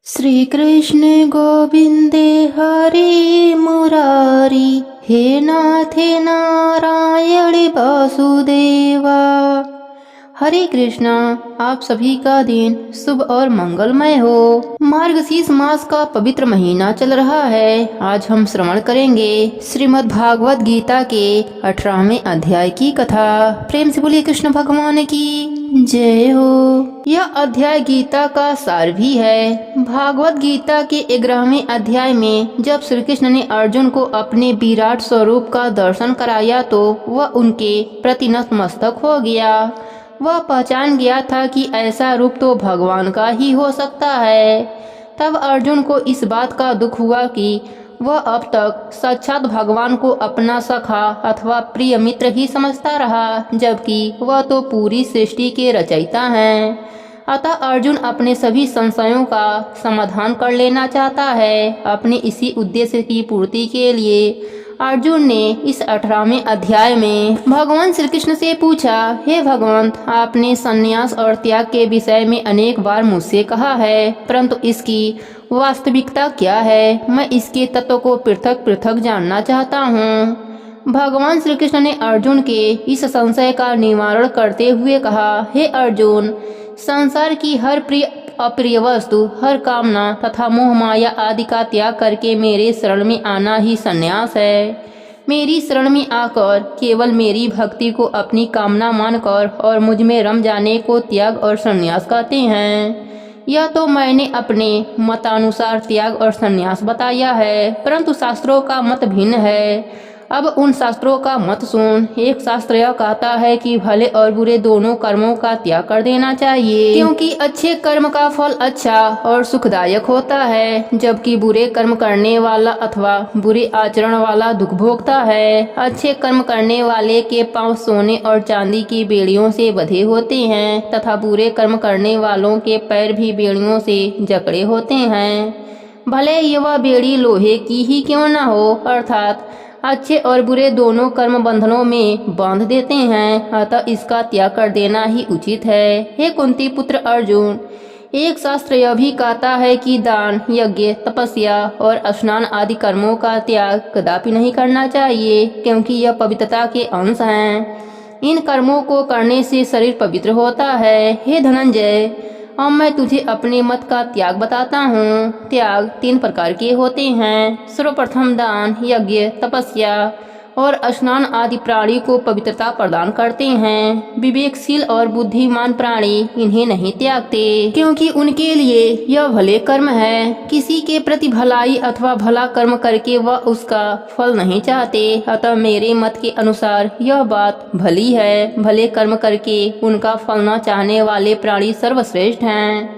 श्री कृष्ण गोविंदे हरि मुरारी, हे नाथे नारायण वासुदेवा। हरे कृष्णा। आप सभी का दिन शुभ और मंगलमय हो। मार्गशीर्ष मास का पवित्र महीना चल रहा है। आज हम श्रवण करेंगे श्रीमद् भागवत गीता के 18वें अध्याय की कथा। प्रेम से बोलिए कृष्ण भगवान की जय हो। यह अध्याय गीता का सार भी है। भागवत गीता के 11वें अध्याय में जब श्री कृष्ण ने अर्जुन को अपने विराट स्वरूप का दर्शन कराया तो वह उनके प्रति नतमस्तक हो गया। वह पहचान गया था कि ऐसा रूप तो भगवान का ही हो सकता है। तब अर्जुन को इस बात का दुख हुआ कि वह अब तक साक्षात भगवान को अपना सखा अथवा प्रिय मित्र ही समझता रहा, जबकि वह तो पूरी सृष्टि के रचयिता हैं। अतः अर्जुन अपने सभी संशयों का समाधान कर लेना चाहता है। अपने इसी उद्देश्य की पूर्ति के लिए अर्जुन ने इस 18वें अध्याय में भगवान श्री कृष्ण से पूछा, हे भगवंत, आपने संन्यास और त्याग के विषय में अनेक बार मुझसे कहा है, परंतु इसकी वास्तविकता क्या है? मैं इसके तत्व को पृथक पृथक जानना चाहता हूँ। भगवान श्री कृष्ण ने अर्जुन के इस संशय का निवारण करते हुए कहा, हे अर्जुन, संसार की हर प्रिय अप्रिय वस्तु, हर कामना तथा मोह माया आदि का त्याग करके मेरे शरण में आना ही संन्यास है। मेरी शरण में आकर केवल मेरी भक्ति को अपनी कामना मानकर और मुझ में रम जाने को त्याग और संन्यास कहते हैं। यह तो मैंने अपने मतानुसार त्याग और संन्यास बताया है, परंतु शास्त्रों का मत भिन्न है। अब उन शास्त्रों का मत सुन। एक शास्त्र यह कहता है कि भले और बुरे दोनों कर्मों का त्याग कर देना चाहिए, क्योंकि अच्छे कर्म का फल अच्छा और सुखदायक होता है, जबकि बुरे कर्म करने वाला अथवा बुरे आचरण वाला दुख भोगता है। अच्छे कर्म करने वाले के पांव सोने और चांदी की बेड़ियों से बंधे होते हैं तथा बुरे कर्म करने वालों के पैर भी बेड़ियों से जकड़े होते हैं, भले यह बेड़ी लोहे की ही क्यों न हो। अर्थात अच्छे और बुरे दोनों कर्म बंधनों में बांध देते हैं, अतः इसका त्याग कर देना ही उचित है। हे कुंती पुत्र अर्जुन, एक शास्त्र यह भी कहता है कि दान, यज्ञ, तपस्या और स्नान आदि कर्मों का त्याग कदापि नहीं करना चाहिए, क्योंकि यह पवित्रता के अंश हैं। इन कर्मों को करने से शरीर पवित्र होता है। हे धनंजय, अब मैं तुझे अपने मत का त्याग बताता हूँ। त्याग 3 प्रकार के होते हैं। सर्वप्रथम दान, यज्ञ, तपस्या और स्नान आदि प्राणी को पवित्रता प्रदान करते हैं। विवेकशील और बुद्धिमान प्राणी इन्हें नहीं त्यागते, क्योंकि उनके लिए यह भले कर्म है। किसी के प्रति भलाई अथवा भला कर्म करके वह उसका फल नहीं चाहते, अतः मेरे मत के अनुसार यह बात भली है। भले कर्म करके उनका फल न चाहने वाले प्राणी सर्वश्रेष्ठ हैं।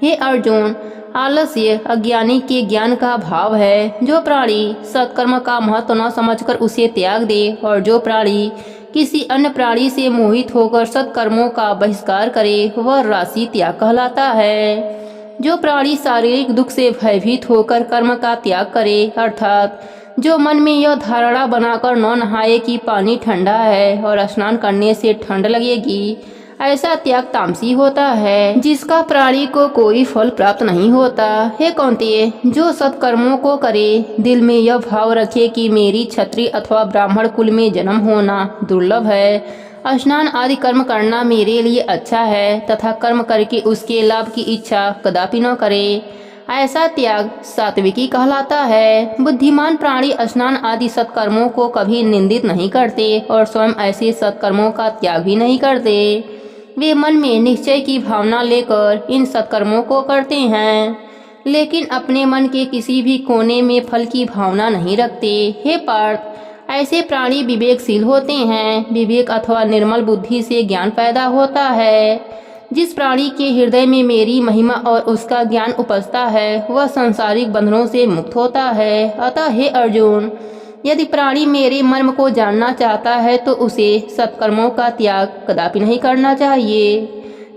हे अर्जुन, आलस्य अज्ञानी के ज्ञान का भाव है। जो प्राणी सत्कर्म का महत्व न समझकर उसे त्याग दे और जो प्राणी किसी अन्य प्राणी से मोहित होकर सत्कर्मों का बहिष्कार करे, वह राशि त्याग कहलाता है। जो प्राणी शारीरिक दुख से भयभीत होकर कर्म का त्याग करे, अर्थात जो मन में यह धारणा बनाकर न नहाए कि पानी ठंडा है और स्नान करने से ठंड लगेगी, ऐसा त्याग तामसी होता है, जिसका प्राणी को कोई फल प्राप्त नहीं होता। हे कौन्तेय, जो सत्कर्मों को करे, दिल में यह भाव रखे कि मेरी क्षत्रिय अथवा ब्राह्मण कुल में जन्म होना दुर्लभ है, स्नान आदि कर्म करना मेरे लिए अच्छा है तथा कर्म करके उसके लाभ की इच्छा कदापि न करे, ऐसा त्याग सात्विकी कहलाता है। बुद्धिमान प्राणी स्नान आदि सत्कर्मों को कभी निंदित नहीं करते और स्वयं ऐसे सत्कर्मों का त्याग भी नहीं करते। वे मन में निश्चय की भावना लेकर इन सत्कर्मों को करते हैं, लेकिन अपने मन के किसी भी कोने में फल की भावना नहीं रखते। हे पार्थ, ऐसे प्राणी विवेकशील होते हैं। विवेक अथवा निर्मल बुद्धि से ज्ञान पैदा होता है। जिस प्राणी के हृदय में मेरी महिमा और उसका ज्ञान उपजता है, वह सांसारिक बंधनों से मुक्त होता है। अतः हे अर्जुन, यदि प्राणी मेरे मर्म को जानना चाहता है तो उसे सत्कर्मों का त्याग कदापि नहीं करना चाहिए।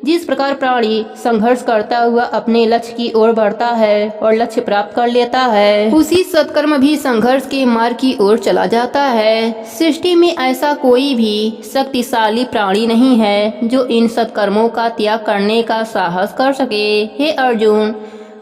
जिस प्रकार प्राणी संघर्ष करता हुआ अपने लक्ष्य की ओर बढ़ता है और लक्ष्य प्राप्त कर लेता है, उसी सत्कर्म भी संघर्ष के मार्ग की ओर चला जाता है। सृष्टि में ऐसा कोई भी शक्तिशाली प्राणी नहीं है जो इन सत्कर्मों का त्याग करने का साहस कर सके। हे अर्जुन,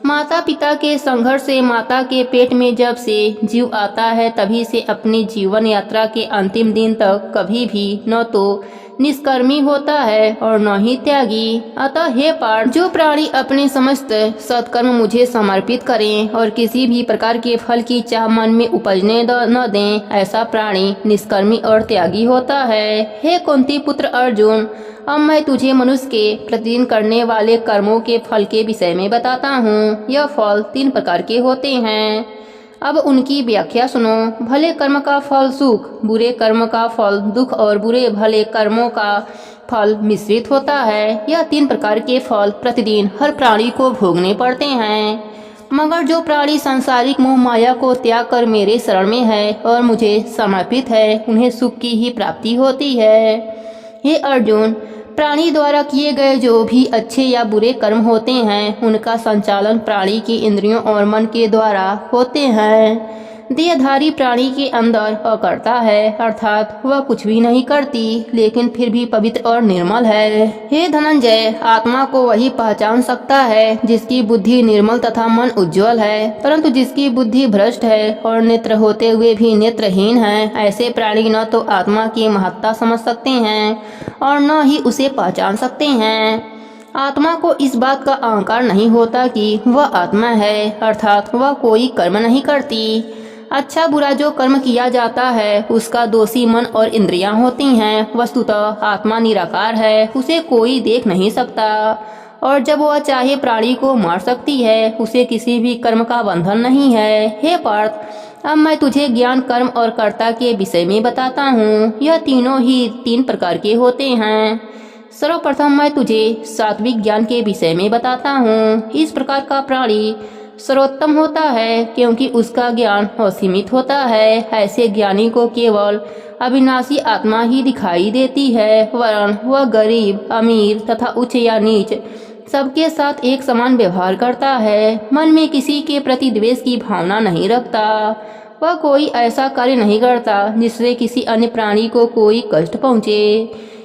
माता पिता के संघर्ष से माता के पेट में जब से जीव आता है तभी से अपनी जीवन यात्रा के अंतिम दिन तक कभी भी न तो निष्कर्मी होता है और न ही त्यागी। अतः हे पार्थ, जो प्राणी अपने समस्त सत्कर्म मुझे समर्पित करें और किसी भी प्रकार के फल की चाह मन में उपजने न दें, ऐसा प्राणी निष्कर्मी और त्यागी होता है। हे कुंती पुत्र अर्जुन, अब मैं तुझे मनुष्य के प्रतिदिन करने वाले कर्मों के फल के विषय में बताता हूँ। यह फल 3 प्रकार के होते हैं, अब उनकी व्याख्या सुनो। भले कर्म का फल सुख, बुरे कर्म का फल दुख और बुरे भले कर्मों का फल मिश्रित होता है। यह 3 प्रकार के फल प्रतिदिन हर प्राणी को भोगने पड़ते हैं। मगर जो प्राणी सांसारिक मोह माया को त्याग कर मेरे शरण में है और मुझे समर्पित है, उन्हें सुख की ही प्राप्ति होती है। हे अर्जुन, प्राणी द्वारा किए गए जो भी अच्छे या बुरे कर्म होते हैं, उनका संचालन प्राणी की इंद्रियों और मन के द्वारा होते हैं। देहधारी प्राणी के अंदर अकर्ता है, अर्थात वह कुछ भी नहीं करती, लेकिन फिर भी पवित्र और निर्मल है। हे धनंजय, आत्मा को वही पहचान सकता है जिसकी बुद्धि निर्मल तथा मन उज्ज्वल है, परंतु जिसकी बुद्धि भ्रष्ट है और नेत्र होते हुए भी नेत्रहीन है, ऐसे प्राणी न तो आत्मा की महत्ता समझ सकते हैं और न ही उसे पहचान सकते हैं। आत्मा को इस बात का अहंकार नहीं होता कि वह आत्मा है, अर्थात वह कोई कर्म नहीं करती। अच्छा बुरा जो कर्म किया जाता है उसका दोषी मन और इंद्रियां होती हैं। वस्तुतः आत्मा निराकार है, उसे कोई देख नहीं सकता और जब वह चाहे प्राणी को मार सकती है, उसे किसी भी कर्म का बंधन नहीं है। हे पार्थ, अब मैं तुझे ज्ञान, कर्म और कर्ता के विषय में बताता हूँ। यह तीनों ही 3 प्रकार के होते हैं। सर्वप्रथम मैं तुझे सात्विक ज्ञान के विषय में बताता हूँ। इस प्रकार का प्राणी सर्वोत्तम होता है क्योंकि उसका ज्ञान असीमित होता है। ऐसे ज्ञानी को केवल अविनाशी आत्मा ही दिखाई देती है, वरन वह गरीब, अमीर तथा उच्च या नीच सबके साथ एक समान व्यवहार करता है। मन में किसी के प्रति द्वेष की भावना नहीं रखता। वह कोई ऐसा कार्य नहीं करता जिससे किसी अन्य प्राणी को कोई कष्ट पहुँचे।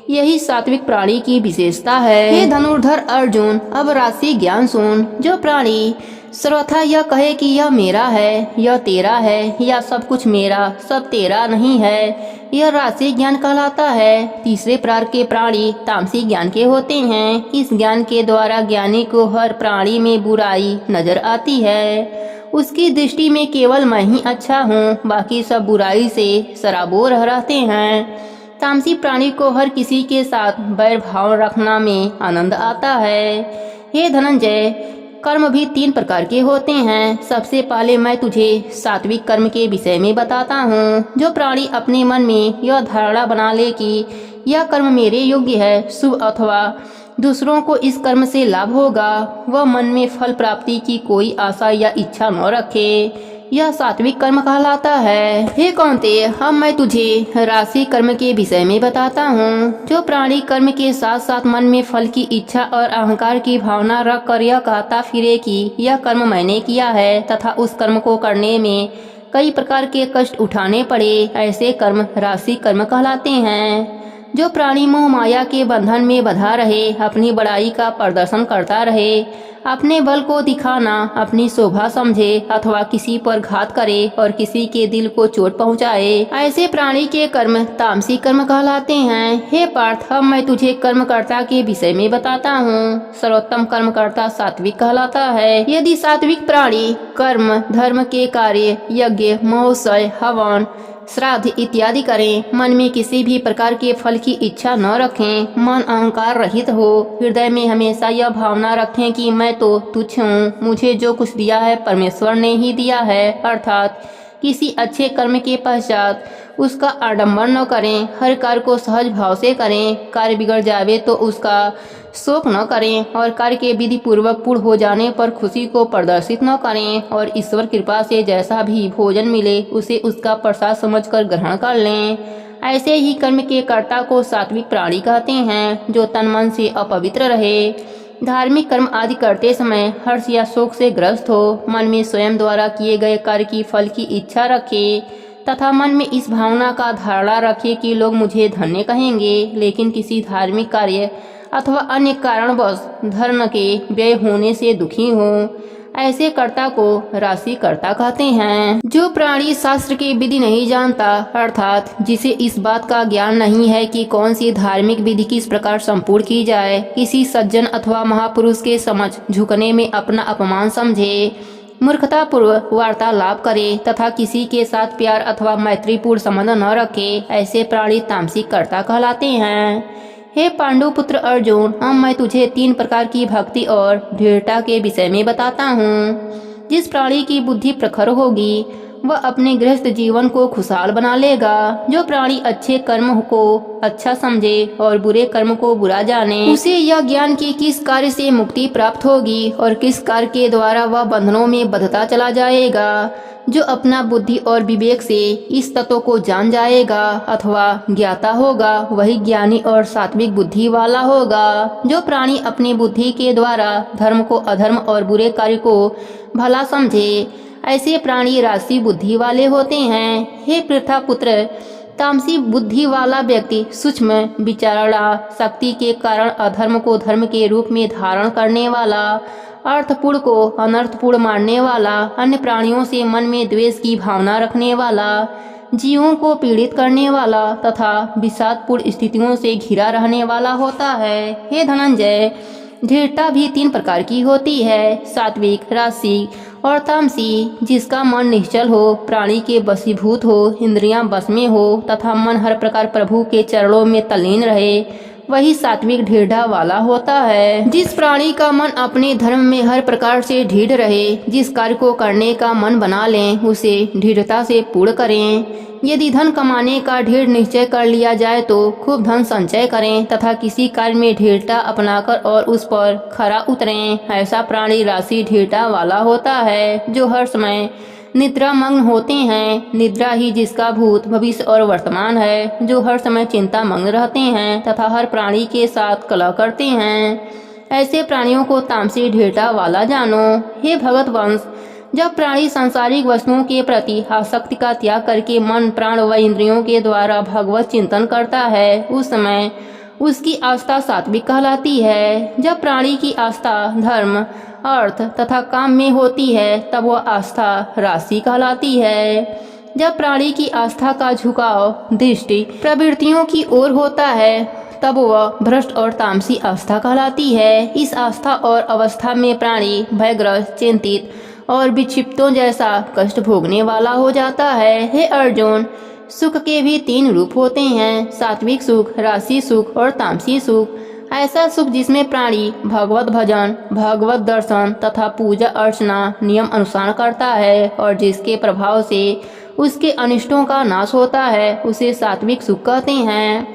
यही सात्विक प्राणी की विशेषता है। हे धनुर्धर अर्जुन, अब राशि ज्ञान सुन। जो प्राणी सर्वथा यह कहे कि यह मेरा है, यह तेरा है, या सब कुछ मेरा सब तेरा नहीं है, यह राशि ज्ञान कहलाता है। तीसरे प्रकार के प्राणी तामसी ज्ञान के होते हैं। इस ज्ञान के द्वारा ज्ञानी को हर प्राणी में बुराई नजर आती है। उसकी दृष्टि में केवल मैं ही अच्छा हूँ, बाकी सब बुराई से सराबोर रहते हैं। तामसी प्राणी को हर किसी के साथ बैर भाव रखना में आनंद आता है। हे धनंजय, कर्म भी 3 प्रकार के होते हैं। सबसे पहले मैं तुझे सात्विक कर्म के विषय में बताता हूँ। जो प्राणी अपने मन में यह धारणा बना ले कि यह कर्म मेरे योग्य है, शुभ अथवा दूसरों को इस कर्म से लाभ होगा, वह मन में फल प्राप्ति की कोई आशा या इच्छा न रखे, यह सात्विक कर्म कहलाता है। हे कौन्तेय, अब मैं तुझे राशि कर्म के विषय में बताता हूँ। जो प्राणी कर्म के साथ साथ मन में फल की इच्छा और अहंकार की भावना रख कर यह कहता फिरे कि यह कर्म मैंने किया है तथा उस कर्म को करने में कई प्रकार के कष्ट उठाने पड़े, ऐसे कर्म राशि कर्म कहलाते हैं। जो प्राणी मोह माया के बंधन में बंधा रहे, अपनी बड़ाई का प्रदर्शन करता रहे, अपने बल को दिखाना अपनी शोभा समझे अथवा किसी पर घात करे और किसी के दिल को चोट पहुंचाए, ऐसे प्राणी के कर्म तामसी कर्म कहलाते हैं। हे पार्थ, अब मैं तुझे कर्मकर्ता के विषय में बताता हूँ। सर्वोत्तम कर्मकर्ता सात्विक कहलाता है। यदि सात्विक प्राणी कर्म धर्म के कार्य यज्ञ, महोत्सव, हवन, श्राद्ध इत्यादि करें, मन में किसी भी प्रकार के फल की इच्छा न रखें, मन अहंकार रहित हो, हृदय में हमेशा यह भावना रखें कि मैं तो तुच्छ हूँ, मुझे जो कुछ दिया है परमेश्वर ने ही दिया है, अर्थात किसी अच्छे कर्म के पश्चात उसका आडंबर न करें, हर कार्य को सहज भाव से करें, कार्य बिगड़ जावे तो उसका शोक न करें और कार्य के विधि पूर्वक पूर्ण हो जाने पर खुशी को प्रदर्शित न करें और ईश्वर कृपा से जैसा भी भोजन मिले उसे उसका प्रसाद समझकर ग्रहण कर लें। ऐसे ही कर्म के कर्ता को सात्विक प्राणी कहते हैं, जो तन मन से अपवित्र रहे, धार्मिक कर्म आदि करते समय हर्ष या शोक से ग्रस्त हो, मन में स्वयं द्वारा किए गए कार्य की फल की इच्छा रखे तथा मन में इस भावना का धारणा रखे कि लोग मुझे धन्य कहेंगे, लेकिन किसी धार्मिक कार्य अथवा अन्य कारणवश धर्म के व्यय होने से दुखी हो। ऐसे कर्ता को राशि कर्ता कहते हैं। जो प्राणी शास्त्र की विधि नहीं जानता, अर्थात जिसे इस बात का ज्ञान नहीं है कि कौन सी धार्मिक विधि किस प्रकार संपूर्ण की जाए, किसी सज्जन अथवा महापुरुष के समझ झुकने में अपना अपमान समझे, मूर्खता पूर्व वार्तालाप करे तथा किसी के साथ प्यार अथवा मैत्रीपूर्ण संबंध न रखे, ऐसे प्राणी तामसिक कर्ता कहलाते हैं। हे पांडुपुत्र अर्जुन, अब मैं तुझे 3 प्रकार की भक्ति और दृढ़ता के विषय में बताता हूँ। जिस प्राणी की बुद्धि प्रखर होगी वह अपने गृहस्थ जीवन को खुशहाल बना लेगा। जो प्राणी अच्छे कर्म को अच्छा समझे और बुरे कर्म को बुरा जाने, उसे यह ज्ञान कि किस कार्य से मुक्ति प्राप्त होगी और किस कार्य के द्वारा वह बंधनों में बंधता चला जाएगा। जो अपना बुद्धि और विवेक से इस तत्व को जान जाएगा अथवा ज्ञाता होगा, वही ज्ञानी और सात्विक बुद्धि वाला होगा। जो प्राणी अपनी बुद्धि के द्वारा धर्म को अधर्म और बुरे कार्य को भला समझे, ऐसे प्राणी राशि बुद्धि वाले होते हैं। हे पृथा पुत्र, तामसी बुद्धि वाला व्यक्ति सूक्ष्म विचारणा शक्ति के कारण अधर्म को धर्म के रूप में धारण करने वाला, अर्थपूर्ण को अनर्थपूर्ण मानने वाला, अन्य प्राणियों से मन में द्वेष की भावना रखने वाला, जीवों को पीड़ित करने वाला तथा विषादपूर्ण स्थितियों से घिरा रहने वाला होता है। हे धनंजय, दृढ़ता भी 3 प्रकार की होती है, सात्विक, राजसिक और तामसी। जिसका मन निश्चल हो, प्राणी के वशीभूत हो, इंद्रियां बस में हो तथा मन हर प्रकार प्रभु के चरणों में तल्लीन रहे, वही सात्विक दृढ़ वाला होता है। जिस प्राणी का मन अपने धर्म में हर प्रकार से दृढ़ रहे, जिस कार्य को करने का मन बना लें उसे दृढ़ता से पूर्ण करें। यदि धन कमाने का दृढ़ निश्चय कर लिया जाए तो खूब धन संचय करें तथा किसी कार्य में दृढ़ता अपनाकर और उस पर खरा उतरें। ऐसा प्राणी राशि दृढ़ता वाला होता है, जो हर समय निद्रा मग्न होते हैं। निद्रा ही जिसका भूत भविष्य और वर्तमान है, जो हर समय चिंता मग्न रहते हैं तथा हर प्राणी के साथ कलह करते हैं। ऐसे प्राणियों को तामसी दृढ़ता वाला जानो। हे भगत वंश, जब प्राणी सांसारिक वस्तुओं के प्रति आसक्ति का त्याग करके मन प्राण व इंद्रियों के द्वारा भगवत चिंतन करता है, उस समय उसकी आस्था सात्विक कहलाती है। जब प्राणी की आस्था धर्म, अर्थ तथा काम में होती है, तब वह आस्था राशि कहलाती है। जब प्राणी की आस्था का झुकाव दृष्टि प्रवृत्तियों की ओर होता है, तब वह भ्रष्ट और तामसी आस्था कहलाती है। इस आस्था और अवस्था में प्राणी भयग्रस्त, चिंतित और विक्षिप्तों जैसा कष्ट भोगने वाला हो जाता है। हे अर्जुन, सुख के भी 3 रूप होते हैं, सात्विक सुख, राशि सुख और तामसी सुख। ऐसा सुख जिसमें प्राणी भगवत भजन, भगवत दर्शन तथा पूजा अर्चना नियम अनुसार करता है और जिसके प्रभाव से उसके अनिष्टों का नाश होता है, उसे सात्विक सुख कहते हैं।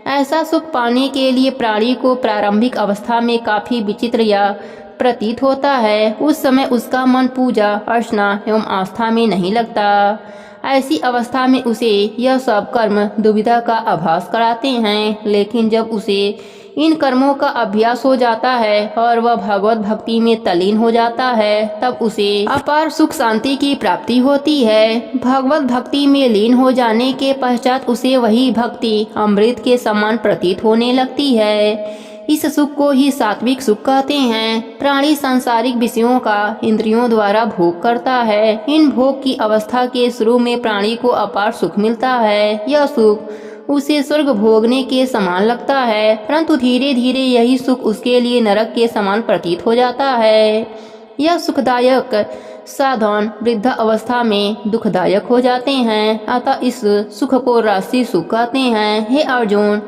ऐसा सुख पाने के लिए प्राणी को प्रारंभिक अवस्था में काफी विचित्र या प्रतीत होता है। उस समय उसका मन पूजा अर्चना एवं आस्था में नहीं लगता। ऐसी अवस्था में उसे यह सब कर्म दुविधा का आभास कराते हैं, लेकिन जब उसे इन कर्मों का अभ्यास हो जाता है और वह भगवत भक्ति में तल्लीन हो जाता है, तब उसे अपार सुख शांति की प्राप्ति होती है। भगवत भक्ति में लीन हो जाने के पश्चात उसे वही भक्ति अमृत के समान प्रतीत होने लगती है। इस सुख को ही सात्विक सुख कहते हैं। प्राणी सांसारिक विषयों का इंद्रियों द्वारा भोग करता है। इन भोग की अवस्था के शुरू में प्राणी को अपार सुख मिलता है। यह सुख उसे स्वर्ग भोगने के समान लगता है, परंतु धीरे धीरे यही सुख उसके लिए नरक के समान प्रतीत हो जाता है। यह सुखदायक साधन वृद्ध अवस्था में दुखदायक हो जाते हैं, अतः इस सुख को राशि सुख कहते हैं। हे अर्जुन,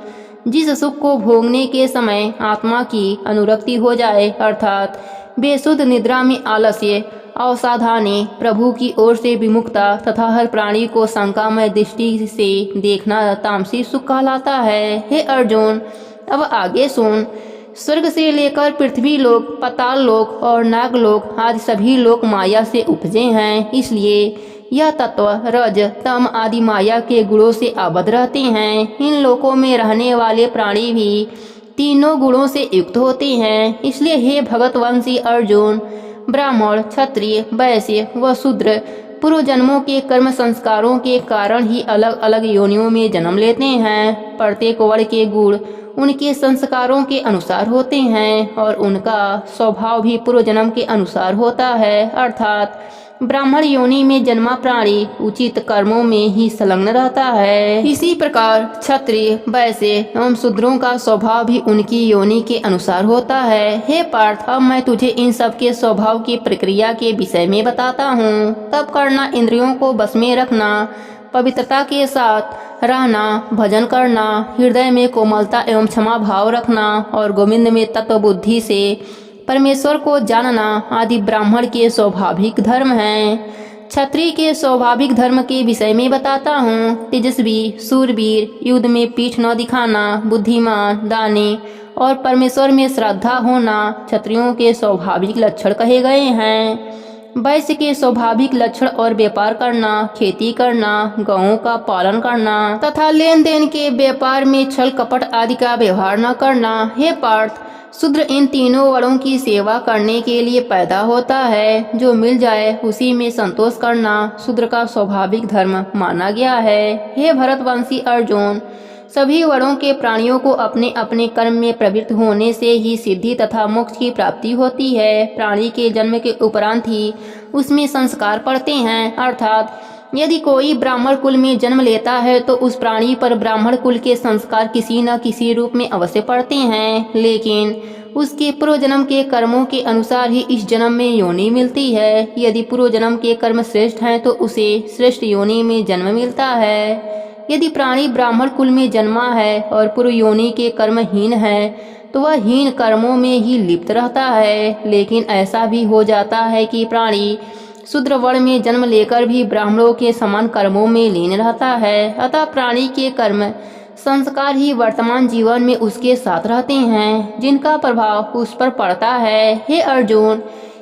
जिस सुख को भोगने के समय आत्मा की अनुरक्ति हो जाए, अर्थात बेसुध निद्रा में आलस्य, अवसाधानी, प्रभु की ओर से विमुखता तथा हर प्राणी को शंकामय दृष्टि से देखना तामसी सुख कहलाता है। हे अर्जुन, अब आगे सुन। स्वर्ग से लेकर पृथ्वी लोक, पाताल लोक और नागलोक आदि सभी लोक माया से उपजे हैं। इसलिए यह तत्व रज तम आदि माया के गुणों से आबद्ध रहते हैं। इन लोकों में रहने वाले प्राणी भी तीनों गुणों से युक्त होते हैं। इसलिए हे भगतवंशी अर्जुन, ब्राह्मण, क्षत्रिय, वैश्य व शूद्र पूर्व जन्मों के कर्म संस्कारों के कारण ही अलग अलग योनियों में जन्म लेते हैं। प्रत्येक वर्ण के गुण उनके संस्कारों के अनुसार होते हैं और उनका स्वभाव भी पूर्व जन्म के अनुसार होता है। अर्थात ब्राह्मण योनि में जन्मा प्राणी उचित कर्मों में ही संलग्न रहता है। इसी प्रकार क्षत्रिय, वैश्य एवं शूद्रों का स्वभाव भी उनकी योनि के अनुसार होता है। हे पार्थ, अब मैं तुझे इन सब के स्वभाव की प्रक्रिया के विषय में बताता हूँ। तब करना, इंद्रियों को बस में रखना, पवित्रता के साथ रहना, भजन करना, हृदय में कोमलता एवं क्षमा भाव रखना और गोविंद में तत्व बुद्धि से परमेश्वर को जानना आदि ब्राह्मण के स्वाभाविक धर्म हैं। क्षत्रिय के स्वाभाविक धर्म के विषय में बताता हूँ। तेजस्वी, सूरवीर, युद्ध में पीठ न दिखाना, बुद्धिमान, दानी और परमेश्वर में श्रद्धा होना क्षत्रियों के स्वाभाविक लक्षण कहे गए हैं। वैश्य के स्वाभाविक लक्षण और व्यापार करना, खेती करना, गौओं का पालन करना तथा लेन देन के व्यापार में छल कपट आदि का व्यवहार न करना। हे पार्थ, शूद्र इन तीनों वर्णों की सेवा करने के लिए पैदा होता है। जो मिल जाए उसी में संतोष करना शूद्र का स्वाभाविक धर्म माना गया है। हे भरतवंशी अर्जुन, सभी वर्णों के प्राणियों को अपने अपने कर्म में प्रवृत्त होने से ही सिद्धि तथा मोक्ष की प्राप्ति होती है। प्राणी के जन्म के उपरांत ही उसमें संस्कार पड़ते हैं। अर्थात यदि कोई ब्राह्मण कुल में जन्म लेता है तो उस प्राणी पर ब्राह्मण कुल के संस्कार किसी न किसी रूप में अवश्य पड़ते हैं, लेकिन उसके पूर्व जन्म के कर्मों के अनुसार ही इस जन्म में योनि मिलती है। यदि पूर्व जन्म के कर्म श्रेष्ठ हैं तो उसे श्रेष्ठ योनि में जन्म मिलता है। यदि प्राणी ब्राह्मण कुल में जन्मा है और पूर्व योनि के कर्महीन है तो वह हीन कर्मों में ही लिप्त रहता है। लेकिन ऐसा भी हो जाता है कि प्राणी शूद्र वर्ण में जन्म लेकर भी ब्राह्मणों के समान कर्मों में लीन रहता है। अतः प्राणी के कर्म संस्कार ही वर्तमान जीवन में उसके साथ रहते हैं, जिनका प्रभाव उस पर पड़ता है। हे अर्जुन,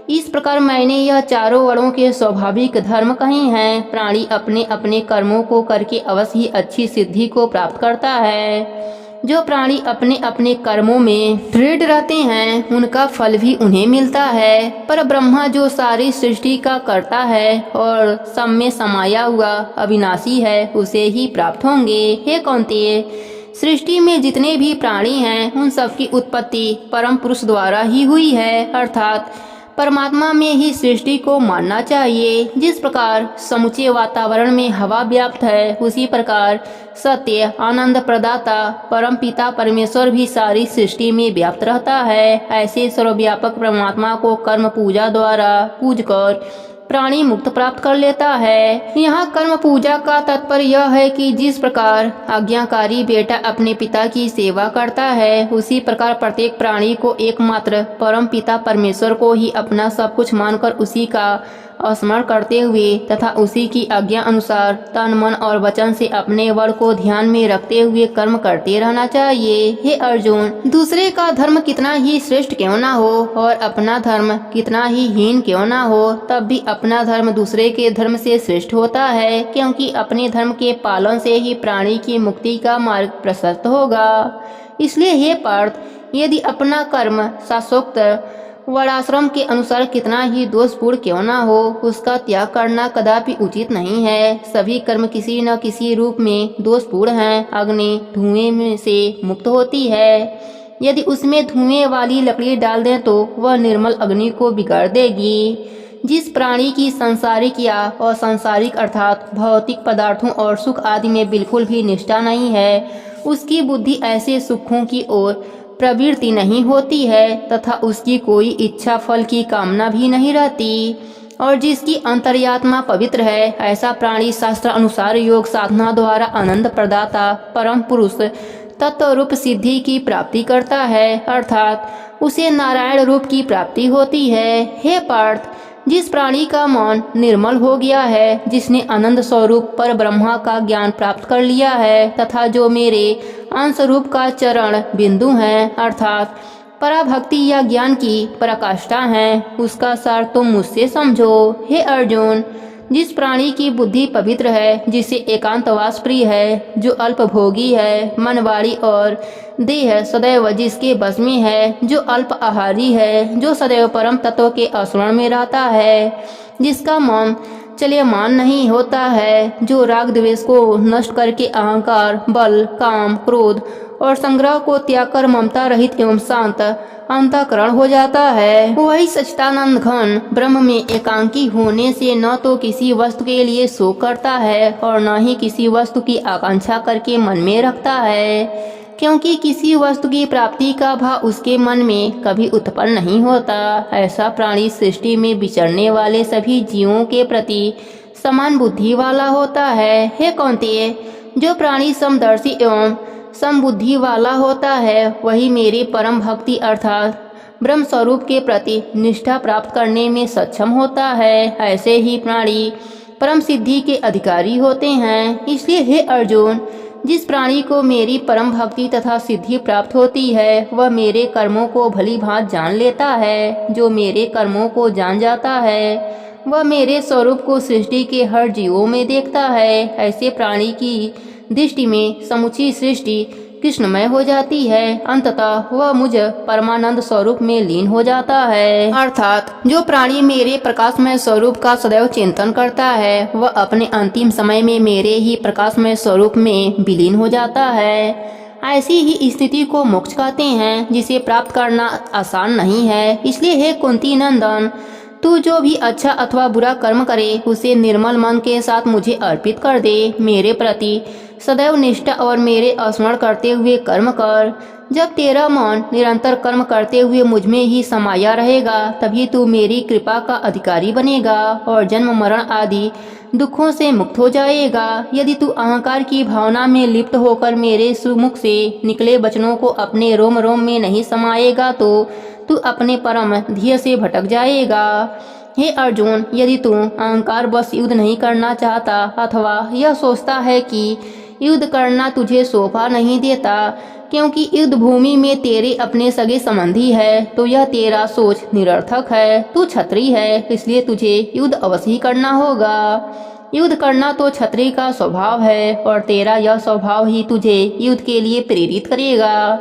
इस प्रकार मैंने यह चारों वर्णों के स्वाभाविक धर्म कहे हैं। प्राणी अपने अपने कर्मों को करके अवश्य ही अच्छी सिद्धि को प्राप्त करता है। जो प्राणी अपने अपने कर्मों में दृढ़ रहते हैं उनका फल भी उन्हें मिलता है। पर ब्रह्मा जो सारी सृष्टि का करता है और सब में समाया हुआ अविनाशी है उसे ही प्राप्त होंगे। हे कौन्तेय, सृष्टि में जितने भी प्राणी हैं उन सब की उत्पत्ति परम पुरुष द्वारा ही हुई है। अर्थात परमात्मा में ही सृष्टि को मानना चाहिए। जिस प्रकार समूचे वातावरण में हवा व्याप्त है उसी प्रकार सत्य, आनंद प्रदाता परम पिता परमेश्वर भी सारी सृष्टि में व्याप्त रहता है। ऐसे सर्वव्यापक परमात्मा को कर्म पूजा द्वारा पूजकर प्राणी मुक्त प्राप्त कर लेता है। यहाँ कर्म पूजा का तात्पर्य यह है कि जिस प्रकार आज्ञाकारी बेटा अपने पिता की सेवा करता है उसी प्रकार प्रत्येक प्राणी को एकमात्र परम पिता परमेश्वर को ही अपना सब कुछ मानकर उसी का स्मरण करते हुए तथा उसी की आज्ञा अनुसार तन मन और वचन से अपने वर को ध्यान में रखते हुए कर्म करते रहना चाहिए। हे अर्जुन, दूसरे का धर्म कितना ही श्रेष्ठ क्यों ना हो और अपना धर्म कितना ही हीन क्यों ना हो, तब भी अपना धर्म दूसरे के धर्म से श्रेष्ठ होता है, क्योंकि अपने धर्म के पालन से ही प्राणी की मुक्ति का मार्ग प्रशस्त होगा। इसलिए हे पार्थ, यदि अपना कर्म शास्त्रोक्त वर्णाश्रम के अनुसार कितना ही दोषपूर्ण क्यों ना हो उसका त्याग करना कदापि उचित नहीं है। सभी कर्म किसी न किसी रूप में दोषपूर्ण हैं। अग्नि धुएं में से मुक्त होती है, यदि उसमें धुएं वाली लकड़ी डाल दें तो वह निर्मल अग्नि को बिगाड़ देगी। जिस प्राणी की सांसारिक या असंसारिक अर्थात भौतिक पदार्थों और सुख आदि में बिल्कुल भी निष्ठा नहीं है, उसकी बुद्धि ऐसे सुखों की ओर प्रवृत्ति नहीं होती है तथा उसकी कोई इच्छा फल की कामना भी नहीं रहती। और जिसकी अंतर्यात्मा पवित्र है, ऐसा प्राणी शास्त्र अनुसार योग साधना द्वारा आनंद प्रदाता परम पुरुष तत्व रूप सिद्धि की प्राप्ति करता है, अर्थात उसे नारायण रूप की प्राप्ति होती है। हे पार्थ, जिस प्राणी का मन निर्मल हो गया है, जिसने आनंद स्वरूप पर ब्रह्मा का ज्ञान प्राप्त कर लिया है तथा जो मेरे अंश रूप का चरण बिंदु है, अर्थात पराभक्ति या ज्ञान की पराकाष्ठा है, उसका सार तुम मुझसे समझो। हे अर्जुन, जिस प्राणी की बुद्धि पवित्र है, जिसे एकांतवास प्रिय है, जो अल्पभोगी है, मन वाणी और देह सदैव जिसके बस में है, जो अल्प आहारी है, जो सदैव परम तत्व के स्मरण में रहता है, जिसका मन चलयमान नहीं होता है, जो राग द्वेष को नष्ट करके अहंकार, बल, काम, क्रोध और संग्रह को त्याग कर ममता रहित एवं शांत अंतःकरण हो जाता है, वही सच्चिदानंद घन ब्रह्म में एकांकी होने से न तो किसी वस्तु के लिए शोक करता है और न ही किसी वस्तु की आकांक्षा करके मन में रखता है, क्योंकि किसी वस्तु की प्राप्ति का भाव उसके मन में कभी उत्पन्न नहीं होता। ऐसा प्राणी सृष्टि में विचरने वाले सभी जीवों के प्रति समान बुद्धि वाला होता है। हे कौन्तेय, जो प्राणी समदर्शी एवं समबुद्धि वाला होता है, वही मेरे परम भक्ति अर्थात ब्रह्म स्वरूप के प्रति निष्ठा प्राप्त करने में सक्षम होता है। ऐसे ही प्राणी परम सिद्धि के अधिकारी होते हैं। इसलिए हे अर्जुन, जिस प्राणी को मेरी परम भक्ति तथा सिद्धि प्राप्त होती है, वह मेरे कर्मों को भली भांति जान लेता है। जो मेरे कर्मों को जान जाता है, वह मेरे स्वरूप को सृष्टि के हर जीवों में देखता है। ऐसे प्राणी की दृष्टि में समुची सृष्टि कृष्णमय हो जाती है। अंततः वह मुझ परमानंद स्वरूप में लीन हो जाता है। अर्थात जो प्राणी मेरे प्रकाशमय स्वरूप का सदैव चिंतन करता है, वह अपने अंतिम समय में मेरे ही प्रकाशमय स्वरूप में विलीन हो जाता है। ऐसी ही स्थिति को मोक्ष कहते हैं, जिसे प्राप्त करना आसान नहीं है। इसलिए हे कुंती नंदन, तू जो भी अच्छा अथवा बुरा कर्म करे, उसे निर्मल मन के साथ मुझे अर्पित कर दे। मेरे प्रति सदैव निष्ठा और मेरे स्मरण करते हुए कर्म कर। जब तेरा मन निरंतर कर्म करते हुए मुझ में ही समाया रहेगा, तभी तू मेरी कृपा का अधिकारी बनेगा और जन्म मरण आदि दुखों से मुक्त हो जाएगा। यदि तू अहंकार की भावना में लिप्त होकर मेरे सुमुख से निकले वचनों को अपने रोम रोम में नहीं समाएगा, तो तू अपने परम ध्येय से भटक जाएगा। हे अर्जुन, यदि तू अहंकार बस युद्ध नहीं करना चाहता अथवा यह सोचता है कि युद्ध करना तुझे शोभा नहीं देता, क्योंकि युद्ध भूमि में तेरे अपने सगे संबंधी है, तो यह तेरा सोच निरर्थक है। तू क्षत्रिय है, इसलिए तुझे युद्ध अवश्य ही करना होगा। युद्ध करना तो क्षत्रिय का स्वभाव है और तेरा यह स्वभाव ही तुझे युद्ध के लिए प्रेरित करेगा।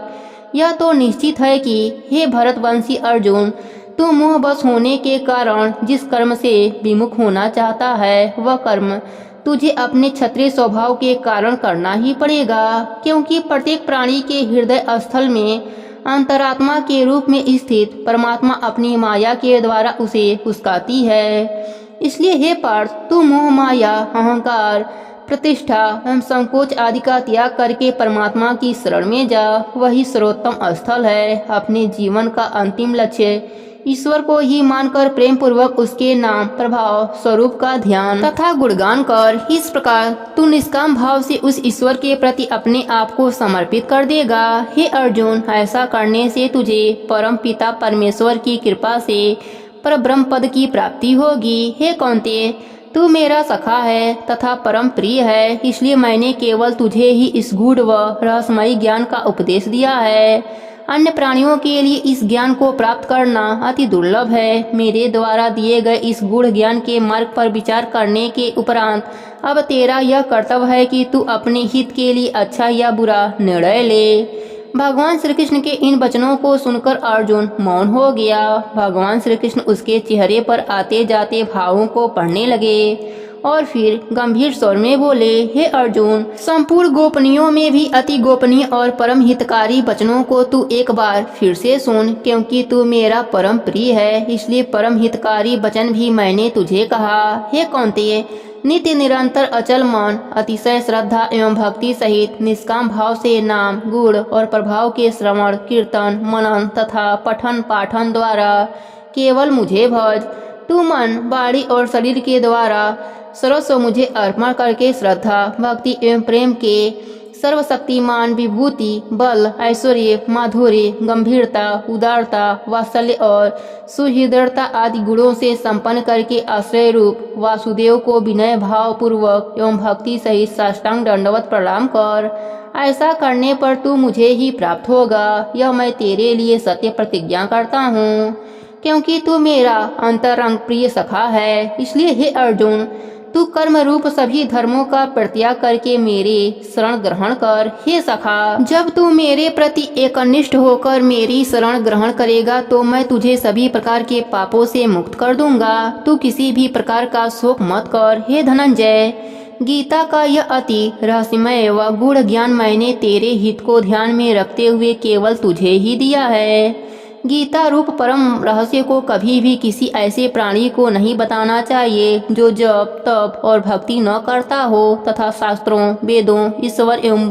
यह तो निश्चित है कि हे भरतवंशी अर्जुन, तू मोह बस होने के कारण जिस कर्म से विमुख होना चाहता है, वह कर्म तुझे अपने क्षत्रिय स्वभाव के कारण करना ही पड़ेगा, क्योंकि प्रत्येक प्राणी के हृदय स्थल में अंतरात्मा के रूप में स्थित परमात्मा अपनी माया के द्वारा उसे उस्काती है। इसलिए हे पार्थ, तू मोह, माया, अहंकार, प्रतिष्ठा एवं संकोच आदि का त्याग करके परमात्मा की शरण में जा। वही सर्वोत्तम स्थल है। अपने जीवन का अंतिम लक्ष्य ईश्वर को ही मानकर प्रेम पूर्वक उसके नाम, प्रभाव, स्वरूप का ध्यान तथा गुणगान कर। इस प्रकार तू निष्काम भाव से उस ईश्वर के प्रति अपने आप को समर्पित कर देगा। हे अर्जुन, ऐसा करने से तुझे परम पिता परमेश्वर की कृपा से परब्रह्म पद की प्राप्ति होगी। हे कौन्तेय, तू मेरा सखा है तथा परम प्रिय है, इसलिए मैंने केवल तुझे ही इस गूढ़ व रहस्यमयी ज्ञान का उपदेश दिया है। अन्य प्राणियों के लिए इस ज्ञान को प्राप्त करना अति दुर्लभ है। मेरे द्वारा दिए गए इस गूढ़ ज्ञान के मार्ग पर विचार करने के उपरांत अब तेरा यह कर्तव्य है कि तू अपने हित के लिए अच्छा या बुरा निर्णय ले। भगवान श्री कृष्ण के इन वचनों को सुनकर अर्जुन मौन हो गया। भगवान श्री कृष्ण उसके चेहरे पर आते जाते भावों को पढ़ने लगे और फिर गंभीर स्वर में बोले, हे अर्जुन, संपूर्ण गोपनीयों में भी अति गोपनीय और परम हितकारी वचनों को तू एक बार फिर से सुन, क्योंकि तू मेरा परम प्रिय है, इसलिए परम हितकारी वचन भी मैंने तुझे कहा। हे कौन्तेय, नित्य निरंतर अचल मन, अतिशय श्रद्धा एवं भक्ति सहित निष्काम भाव से नाम, गुण और प्रभाव के श्रवण, कीर्तन, मनन तथा पठन पाठन द्वारा केवल मुझे भज। तू मन, वाणी और शरीर के द्वारा सर्वस्व मुझे अर्पण करके श्रद्धा, भक्ति एवं प्रेम के सर्वशक्तिमान विभूति, बल, ऐश्वर्य, माधुर्य, गंभीरता, उदारता, वात्सल्य और सुहृदयता आदि गुणों से संपन्न करके आश्रय रूप वासुदेव को विनय भाव पूर्वक एवं भक्ति सहित साष्टांग दंडवत प्रणाम कर। ऐसा करने पर तू मुझे ही प्राप्त होगा। यह मैं तेरे लिए सत्य प्रतिज्ञा करता हूँ, क्योंकि तू मेरा अंतरंग प्रिय सखा है। इसलिए हे अर्जुन, तू कर्म रूप सभी धर्मों का परित्याग करके मेरे शरण ग्रहण कर। हे सखा, जब तू मेरे प्रति एकनिष्ठ होकर मेरी शरण ग्रहण करेगा तो मैं तुझे सभी प्रकार के पापों से मुक्त कर दूंगा। तू किसी भी प्रकार का शोक मत कर। हे धनंजय, गीता का यह अति रहस्यमय व गूढ़ ज्ञान मैंने तेरे हित को ध्यान में रखते हुए केवल तुझे ही दिया है। गीता रूप परम रहस्य को कभी भी किसी ऐसे प्राणी को नहीं बताना चाहिए जो जप तप और भक्ति न करता हो तथा शास्त्रों, वेदों, ईश्वर एवं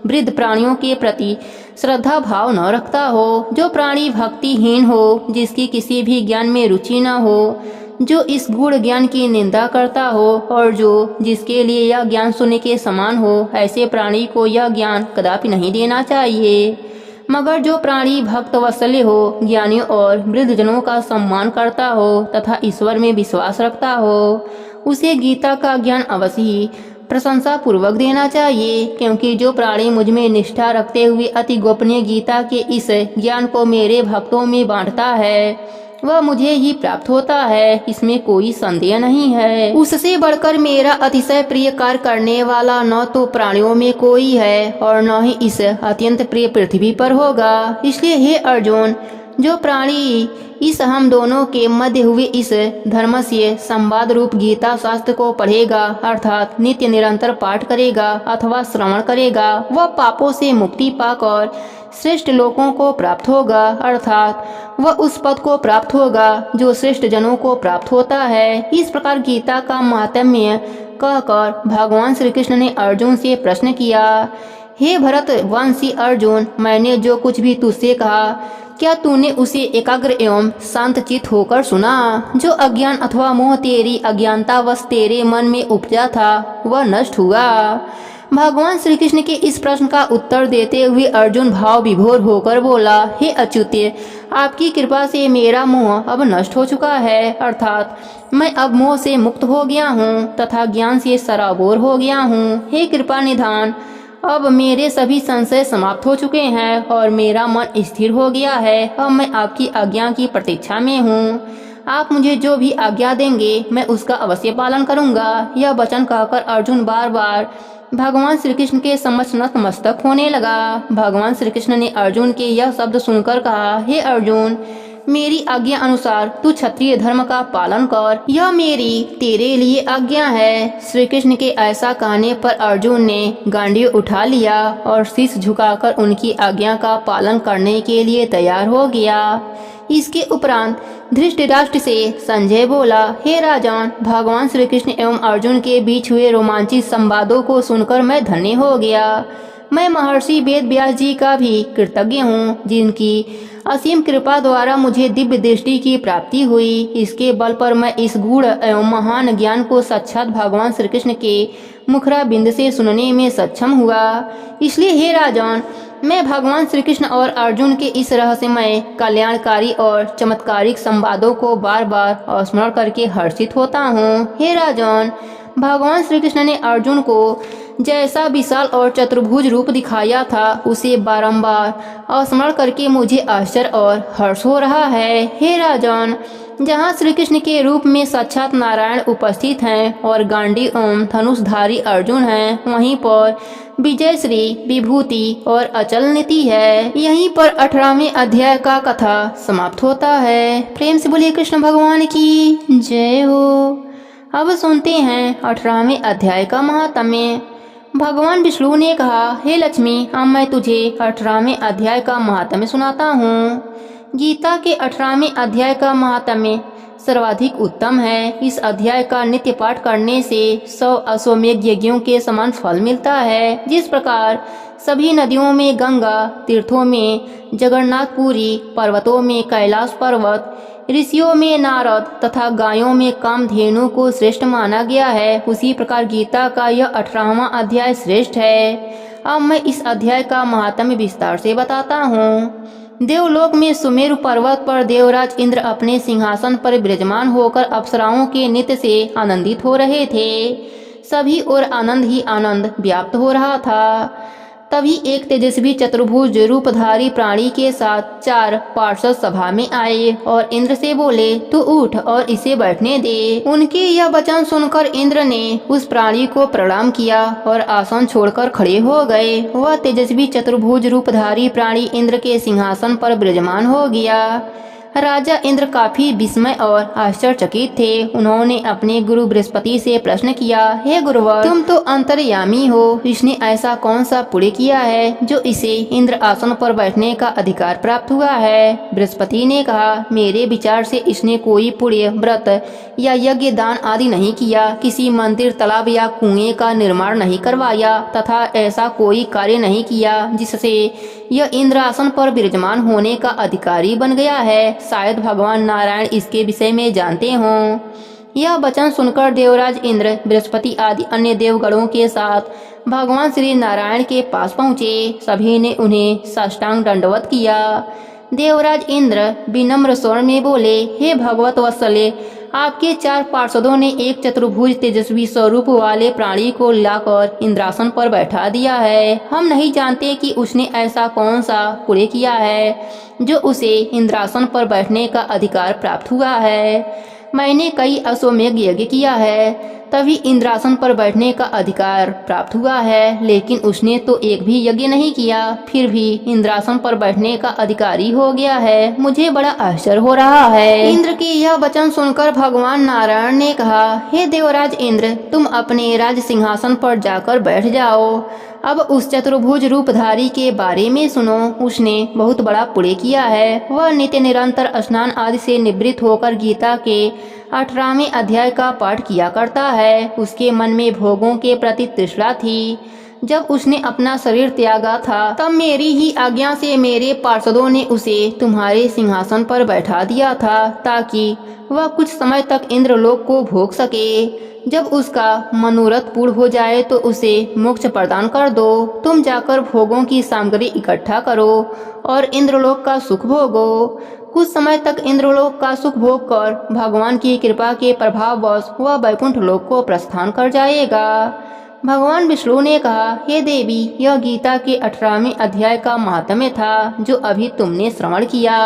वृद्ध प्राणियों के प्रति श्रद्धा भाव न रखता हो, जो प्राणी भक्तिहीन हो, जिसकी किसी भी ज्ञान में रुचि न हो, जो इस गूढ़ ज्ञान की निंदा करता हो और जिसके लिए यह ज्ञान शून्य के समान हो, ऐसे प्राणी को यह ज्ञान कदापि नहीं देना चाहिए। मगर जो प्राणी भक्त वत्सल्य हो, ज्ञानियों और वृद्धजनों का सम्मान करता हो तथा ईश्वर में विश्वास रखता हो, उसे गीता का ज्ञान अवश्य ही प्रशंसा पूर्वक देना चाहिए, क्योंकि जो प्राणी मुझ में निष्ठा रखते हुए अति गोपनीय गीता के इस ज्ञान को मेरे भक्तों में बांटता है वह मुझे ही प्राप्त होता है, इसमें कोई संदेह नहीं है। उससे बढ़कर मेरा अतिशय प्रिय कार्य करने वाला न तो प्राणियों में कोई है और न ही इस अत्यंत प्रिय पृथ्वी पर होगा। इसलिए हे अर्जुन, जो प्राणी इस हम दोनों के मध्य हुए इस धर्म से संवाद रूप गीता शास्त्र को पढ़ेगा, अर्थात नित्य निरंतर पाठ करेगा अथवा श्रवण करेगा, वह पापों से मुक्ति पाकर श्रेष्ठ लोकों को प्राप्त होगा, अर्थात वह उस पद को प्राप्त होगा जो श्रेष्ठ जनों को प्राप्त होता है। इस प्रकार गीता का महात्म्य कहकर भगवान श्री कृष्ण ने अर्जुन से प्रश्न किया। हे भरत वंशी अर्जुन, मैंने जो कुछ भी तुझसे कहा क्या तूने उसे एकाग्र एवं शांत चित्त होकर सुना? जो अज्ञान अथवा मोह तेरी अज्ञानतावश तेरे मन में उपजा था वह नष्ट हुआ। भगवान श्री कृष्ण के इस प्रश्न का उत्तर देते हुए अर्जुन भाव विभोर होकर बोला, हे अच्युत्य, आपकी कृपा से मेरा मोह अब नष्ट हो चुका है, अर्थात मैं अब मोह से मुक्त हो गया हूँ तथा ज्ञान से सराबोर हो गया हूँ। हे कृपा निधान, अब मेरे सभी संशय समाप्त हो चुके हैं और मेरा मन स्थिर हो गया है। अब मैं आपकी आज्ञा की प्रतीक्षा में हूँ। आप मुझे जो भी आज्ञा देंगे मैं उसका अवश्य पालन करूँगा। यह वचन कहकर अर्जुन बार बार भगवान श्री कृष्ण के समक्ष नतमस्तक होने लगा। भगवान श्री कृष्ण ने अर्जुन के यह शब्द सुनकर कहा, हे अर्जुन, मेरी आज्ञा अनुसार तू क्षत्रिय धर्म का पालन कर, यह मेरी तेरे लिए आज्ञा है। श्री कृष्ण के ऐसा कहने पर अर्जुन ने गांडीव उठा लिया और शीश झुकाकर उनकी आज्ञा का पालन करने के लिए तैयार हो गया। इसके उपरांत धृतराष्ट्र से संजय बोला, हे राजन, भगवान श्री कृष्ण एवं अर्जुन के बीच हुए रोमांचित संवादों को सुनकर मैं धन्य हो गया। मैं महर्षि वेद व्यास जी का भी कृतज्ञ हूँ, जिनकी असीम कृपा द्वारा मुझे दिव्य दृष्टि की प्राप्ति हुई। इसके बल पर मैं इस गूढ़ एवं महान ज्ञान को साक्षात भगवान श्री कृष्ण के मुखरा बिंद से सुनने में सक्षम हुआ। इसलिए हे राजन, मैं भगवान श्री कृष्ण और अर्जुन के इस रहस्यमय, कल्याणकारी और चमत्कारिक संवादों को बार बार स्मरण करके हर्षित होता हूँ। हे राजन, भगवान श्री कृष्ण ने अर्जुन को जैसा विशाल और चतुर्भुज रूप दिखाया था उसे बारंबार स्मरण करके मुझे आश्चर्य और हर्ष हो रहा है। हे राजन, जहाँ श्री कृष्ण के रूप में साक्षात नारायण उपस्थित हैं और गांडी एवं धनुषधारी अर्जुन हैं, वहीं पर विजय श्री, विभूति और अचल नीति है। यहीं पर 18वें अध्याय का कथा समाप्त होता है। प्रेम से बोलिए कृष्ण भगवान की जय हो। अब सुनते हैं 18वें अध्याय का महात्म्य। भगवान विष्णु ने कहा, हे लक्ष्मी, अब मैं तुझे 18वें अध्याय का महात्म्य सुनाता हूँ। गीता के 18वें अध्याय का महात्म्य सर्वाधिक उत्तम है। इस अध्याय का नित्य पाठ करने से 100 अश्वमेध यज्ञों के समान फल मिलता है। जिस प्रकार सभी नदियों में गंगा, तीर्थों में जगन्नाथपुरी, पर्वतों में कैलाश पर्वत, ऋषियों में नारद तथा गायों में कामधेनु को श्रेष्ठ माना गया है, उसी प्रकार गीता का यह 18वां अध्याय श्रेष्ठ है। अब मैं इस अध्याय का महात्म्य विस्तार से बताता हूँ। देवलोक में सुमेरु पर्वत पर देवराज इंद्र अपने सिंहासन पर विराजमान होकर अप्सराओं के नृत्य से आनंदित हो रहे थे। सभी ओर आनंद ही आनंद व्याप्त हो रहा था। तभी एक तेजस्वी चतुर्भुज रूपधारी प्राणी के साथ 4 पार्षद सभा में आए और इंद्र से बोले, तू उठ और इसे बैठने दे। उनके यह वचन सुनकर इंद्र ने उस प्राणी को प्रणाम किया और आसन छोड़कर खड़े हो गए। वह तेजस्वी चतुर्भुज रूपधारी प्राणी इंद्र के सिंहासन पर विराजमान हो गया। राजा इंद्र काफी विस्मय और आश्चर्यचकित थे। उन्होंने अपने गुरु बृहस्पति से प्रश्न किया, हे गुरुवर, तुम तो अंतर्यामी हो, इसने ऐसा कौन सा पुण्य किया है जो इसे इंद्र आसन पर बैठने का अधिकार प्राप्त हुआ है? बृहस्पति ने कहा, मेरे विचार से इसने कोई पुण्य, व्रत या यज्ञ दान आदि नहीं किया, किसी मंदिर, तालाब या कुएं का निर्माण नहीं करवाया तथा ऐसा कोई कार्य नहीं किया जिससे यह इंद्रासन पर विराजमान होने का अधिकारी बन गया है। शायद भगवान नारायण इसके विषय में जानते हों। यह वचन सुनकर देवराज इंद्र, बृहस्पति आदि अन्य देवगणों के साथ भगवान श्री नारायण के पास पहुँचे। सभी ने उन्हें साष्टांग दंडवत किया। देवराज इंद्र विनम्र स्वर में बोले, हे भगवत वत्सले, आपके 4 पार्षदों ने एक चतुर्भुज तेजस्वी स्वरूप वाले प्राणी को लाकर इंद्रासन पर बैठा दिया है। हम नहीं जानते कि उसने ऐसा कौन सा पुण्य किया है जो उसे इंद्रासन पर बैठने का अधिकार प्राप्त हुआ है। मैंने कई अश्वमेध यज्ञ किया है, तभी इंद्रासन पर बैठने का अधिकार प्राप्त हुआ है, लेकिन उसने तो एक भी यज्ञ नहीं किया, फिर भी इंद्रासन पर बैठने का अधिकारी हो गया है। मुझे बड़ा आश्चर्य हो रहा है। इंद्र की यह वचन सुनकर भगवान नारायण ने कहा, हे देवराज इंद्र, तुम अपने राज सिंहासन पर जाकर बैठ जाओ। अब उस चतुर्भुज रूपधारी के बारे में सुनो। उसने बहुत बड़ा पुण्य किया है। वह नित्य निरंतर स्नान आदि से निवृत्त होकर गीता के 18वें अध्याय का पाठ किया करता है। उसके मन में भोगों के प्रति तृष्णा थी। जब उसने अपना शरीर त्यागा था, तब मेरी ही आज्ञा से मेरे पार्षदों ने उसे तुम्हारे सिंहासन पर बैठा दिया था, ताकि वह कुछ समय तक इंद्रलोक को भोग सके। जब उसका मनोरथ पूर्ण हो जाए तो उसे मोक्ष प्रदान कर दो। तुम जाकर भोगों की सामग्री इकट्ठा करो और इंद्रलोक का सुख भोगो। कुछ समय तक इंद्रलोक का सुख भोग कर भगवान की कृपा के प्रभाववश वह वैकुंठ लोक को प्रस्थान कर जाएगा। भगवान विष्णु ने कहा, हे देवी, यह गीता के 18वें अध्याय का महात्म्य था जो अभी तुमने श्रवण किया।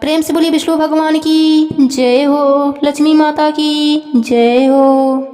प्रेम से बोली विष्णु भगवान की जय हो, लक्ष्मी माता की जय हो।